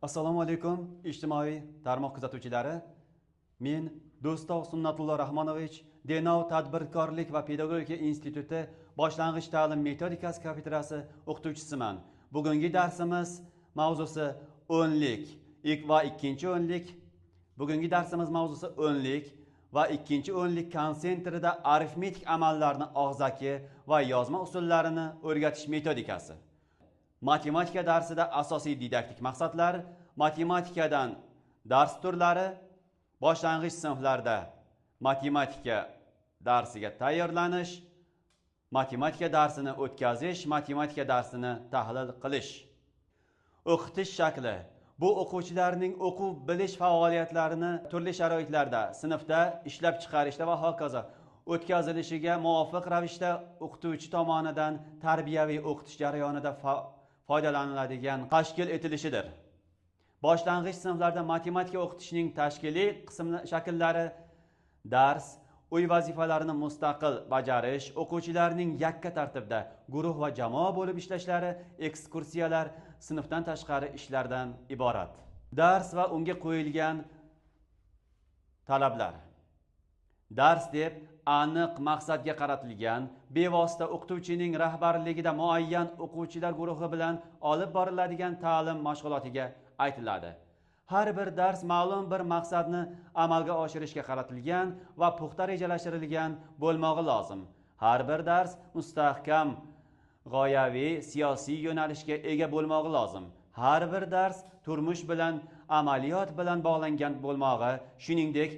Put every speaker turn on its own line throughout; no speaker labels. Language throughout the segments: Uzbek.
Assalomu alaykum ijtimoiy tarmoq kuzatuvchilari. Men Do'stov Sunnatullo Rahmonovich Denov tadbirkorlik va pedagogika instituti boshlang'ich ta'lim metodikasi kafedrasi o'qituvchisiman. Bugungi darsimiz mavzusi o'nlik va ikkinchi o'nlik. Bugungi darsimiz mavzusi o'nlik va ikkinchi o'nlik konsentrida arifmetik amallarni og'zaki va yozma usullarini o'rgatish metodikasi. Matematika darsida asosiy didaktik maqsadlar: matematikadan dars turlari, boshlang'ich sinflarda matematika darsiga tayyorlanish, matematika darsini o'tkazish, matematika darsini tahlil qilish. O'qitish shakli: bu o'quvchilarning o'quv bilish faoliyatlarini turli sharoitlarda, sinfda, ishlab chiqarishda va hokazo o'tkazilishiga muvofiq ravishda o'qituvchi tomonidan tarbiyaviy o'qitish jarayonida foydalaniladigan tashkil etilishidir. Boshlang'ich sinflarda matematika o'qitishning tashkiliy shakllari: dars, uy vazifalarini mustaqil bajarish, o'quvchilarning yakka tartibda guruh va jamoa bo'lib ishlashlari, ekskursiyalar, sinfdan tashqari ishlardan iborat. Dars va unga qo'yilgan talablar. Dars deb aniq maqsadga qaratilgan, bevosita o'qituvchining rahbarligida muayyan o'quvchilar guruhi bilan olib boriladigan ta'lim mashg'ulotiga aytiladi. Har bir dars ma'lum bir maqsadni amalga oshirishga qaratilgan va puxta rejalashtirilgan bo'lmog'i lozim. Har bir dars mustahkam g'oyaviy siyosiy yo'nalishga ega bo'lmog'i lozim. Har bir dars turmush bilan, amaliyot bilan bog'langan bo'lmog'i, shuningdek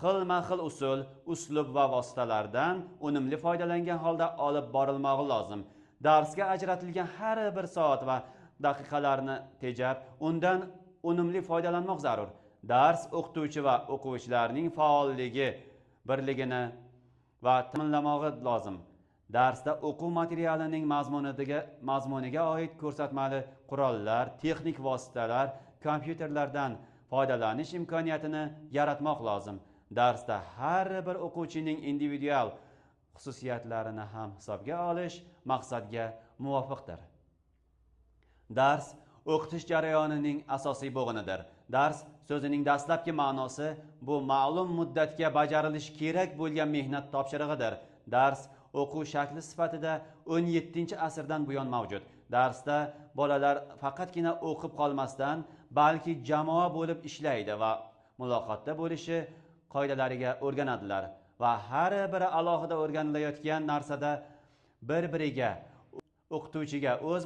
xilma-xil usul, uslub va vositalardan unumli foydalangan holda olib borilmog'i lozim. Darsga ajratilgan har bir soat va daqiqalarni tejab, undan unumli foydalanmoq zarur. Dars o'qituvchi va o'quvchilarning faolligi birligini va ta'minlamog'i lozim. Darsda o'quv materialining mazmuniga oid ko'rsatmali qurollar, texnik vositalar, kompyuterlardan foydalanish imkoniyatini yaratmoq lozim. Darsda har bir o'quvchining individual xususiyatlarini ham hisobga olish maqsadga muvofiqdir. Dars o'qitish jarayonining asosiy bo'g'inidir. Dars so'zining dastlabki ma'nosi bu ma'lum muddatga bajarilishi kerak bo'lgan mehnat topshirig'idir. Dars o'quv shakli sifatida 17-asrdan buyon mavjud. Darsda bolalar faqatgina o'qib qolmasdan, balki jamoa bo'lib ishlaydi va muloqotda bo'lishi qoidalariga o'rganadilar va har biri alohida o'rganilayotgan narsada bir-biriga, o'qituvchiga o'z